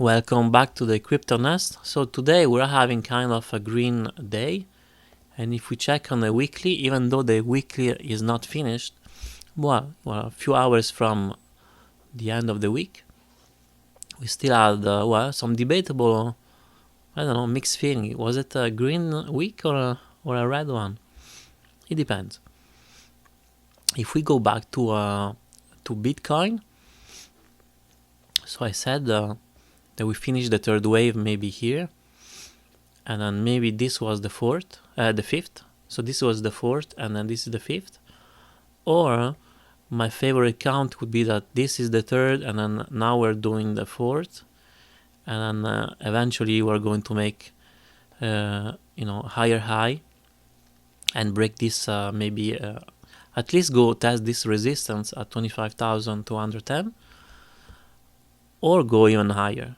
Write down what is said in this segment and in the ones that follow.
Welcome back to the Crypto Nest. So today we're having kind of a green day, and if we check on the weekly, even though the weekly is not finished, well, a few hours from the end of the week, we still had some debatable, I don't know, mixed feeling. Was it a green week or a red one? It depends. If we go back to Bitcoin, so I said that we finished the third wave maybe here, and then maybe this was the fifth. So this was the fourth, and then this is the fifth. Or my favorite count would be that this is the third, and then now we're doing the fourth, and then eventually we're going to make higher high and break this maybe at least go test this resistance at 25,210, or go even higher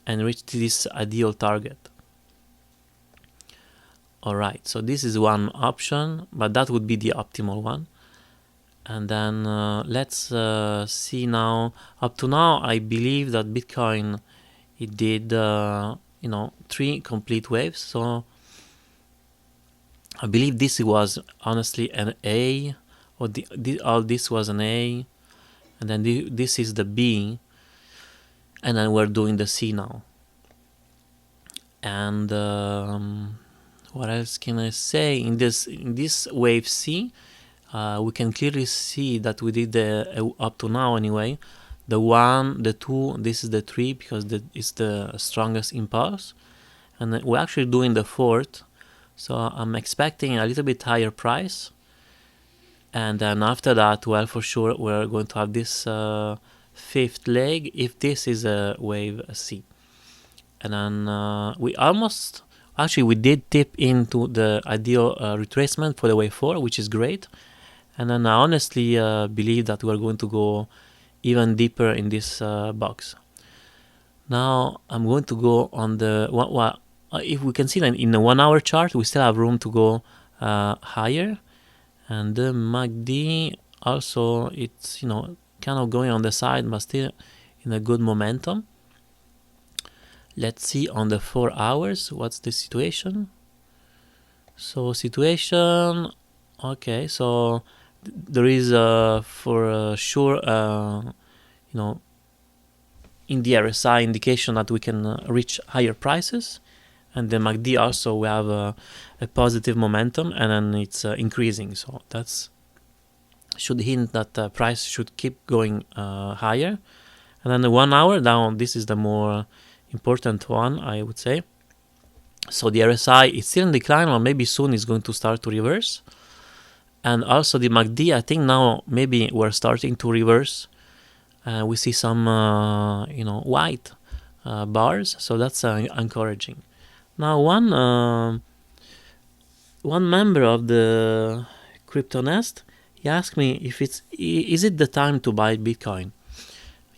and reach this ideal target. Alright, so this is one option, but that would be the optimal one. And then let's see now. Up to now, I believe that Bitcoin, it did 3 complete waves. So I believe this was honestly an A, or all this was an A, and then this is the B, and then we're doing the C now. And what else can I say? In this wave C, we can clearly see that we did up to now anyway, the 1, the 2, this is the 3 because it's the strongest impulse, and we're actually doing the 4th. So I'm expecting a little bit higher price, and then after that, well, for sure we're going to have this 5th leg if this is a wave C. And then we did tip into the ideal retracement for the wave 4, which is great. And then I honestly believe that we're going to go even deeper in this box. Now I'm going to go on the if we can see that in the 1 hour chart, we still have room to go higher. And the MACD also, it's kind of going on the side, but still in a good momentum. Let's see on the 4 hours what's the situation. So situation, okay, so there is for sure in the RSI indication that we can reach higher prices, and the MACD also we have a positive momentum, and then it's increasing, so that's should hint that the price should keep going higher. And then the 1 hour down, this is the more important one, I would say. So the RSI is still in decline, or maybe soon it's going to start to reverse. And also the MACD, I think now maybe we're starting to reverse. We see some white bars, so that's encouraging. Now one member of the Crypto Nest, he asked me if is it the time to buy Bitcoin.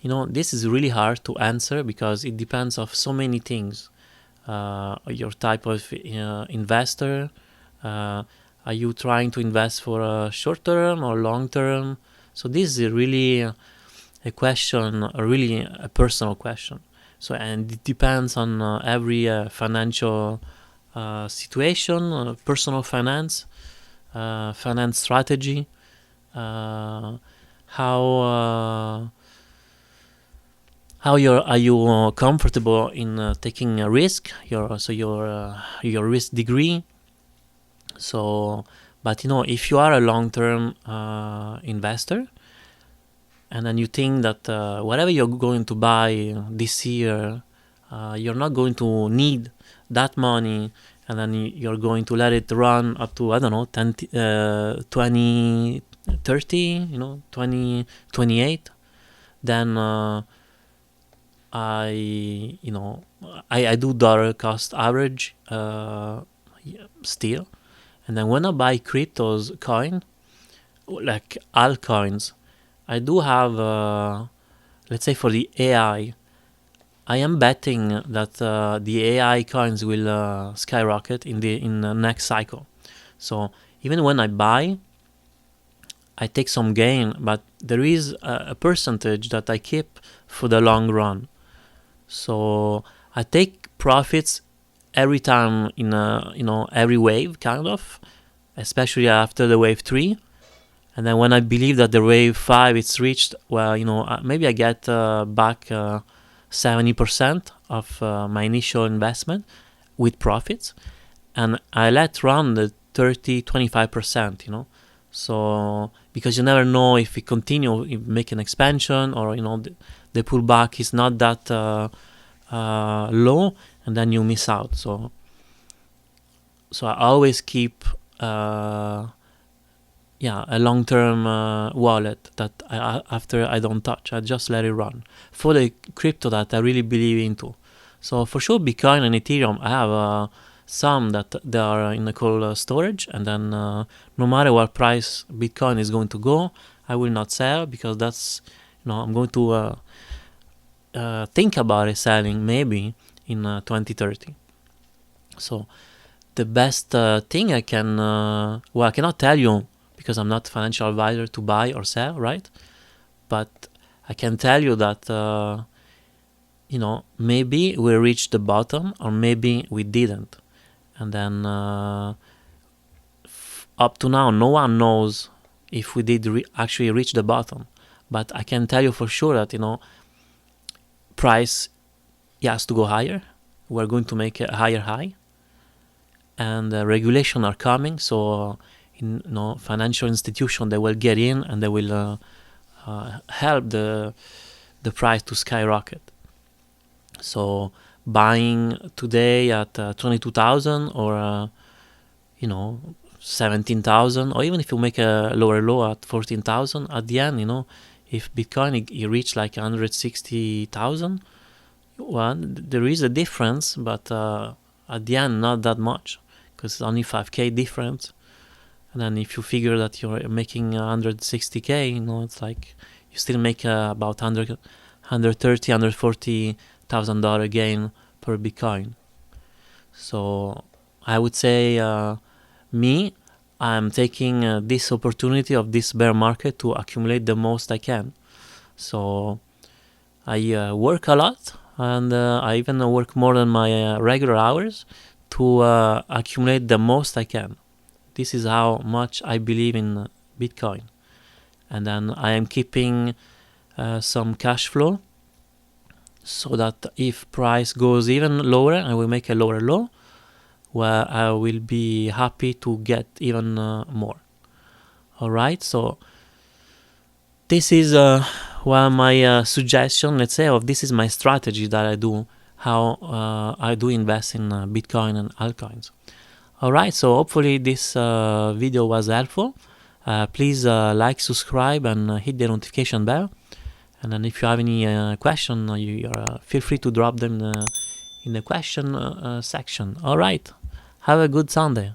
This is really hard to answer because it depends on so many things. Your type of investor. Are you trying to invest for a short term or long term? So this is really a question, really a personal question. So, and it depends on every financial situation, personal finance, finance strategy, how are you comfortable in taking a risk? Your risk degree. So, but if you are a long-term investor, and then you think that whatever you're going to buy this year, you're not going to need that money, and then you're going to let it run up to, I don't know, 10, 20, 30, 20, 28, then I do dollar cost average still. And then when I buy cryptos coin, like altcoins, I do have, let's say for the AI, I am betting that the AI coins will skyrocket in the next cycle. So even when I buy, I take some gain, but there is a percentage that I keep for the long run. So I take profits every time in every wave, kind of, especially after the wave 3. And then when I believe that the wave 5 is reached, well, maybe I get back 70% of my initial investment with profits, and I let run the 30-25%, so because you never know if we continue, if make an expansion, or the pullback is not that low, and then you miss out. So I always keep a long-term wallet that after I don't touch. I just let it run for the crypto that I really believe into. So for sure, Bitcoin and Ethereum, I have some that they are in the cold storage, and then no matter what price Bitcoin is going to go, I will not sell, because that's I'm going to think about it selling maybe in 2030. So the best thing I can I cannot tell you, because I'm not a financial advisor, to buy or sell, right? But I can tell you that maybe we reached the bottom, or maybe we didn't. And then up to now, no one knows if we did actually reach the bottom. But I can tell you for sure that price has to go higher. We're going to make a higher high, and regulation are coming. So financial institution, they will get in, and they will help the price to skyrocket. So buying today at 22,000 or 17,000, or even if you make a lower low at 14,000, at the end, if Bitcoin you reach like 160,000, well, there is a difference, but at the end not that much, because it's only 5k difference. And then if you figure that you're making 160k, it's like you still make about 130, $140,000 gain per Bitcoin. So I would say I'm taking this opportunity of this bear market to accumulate the most I can. So I work a lot, and I even work more than my regular hours to accumulate the most I can. This is how much I believe in Bitcoin. And then I am keeping some cash flow, so that if price goes even lower and we make a lower low, well, I will be happy to get even more. Alright, so this is my suggestion, let's say, of this is my strategy that I do, how I do invest in Bitcoin and altcoins. Alright, so hopefully this video was helpful. Please like, subscribe, and hit the notification bell. And then if you have any question, you feel free to drop them in the question section. Alright, have a good Sunday.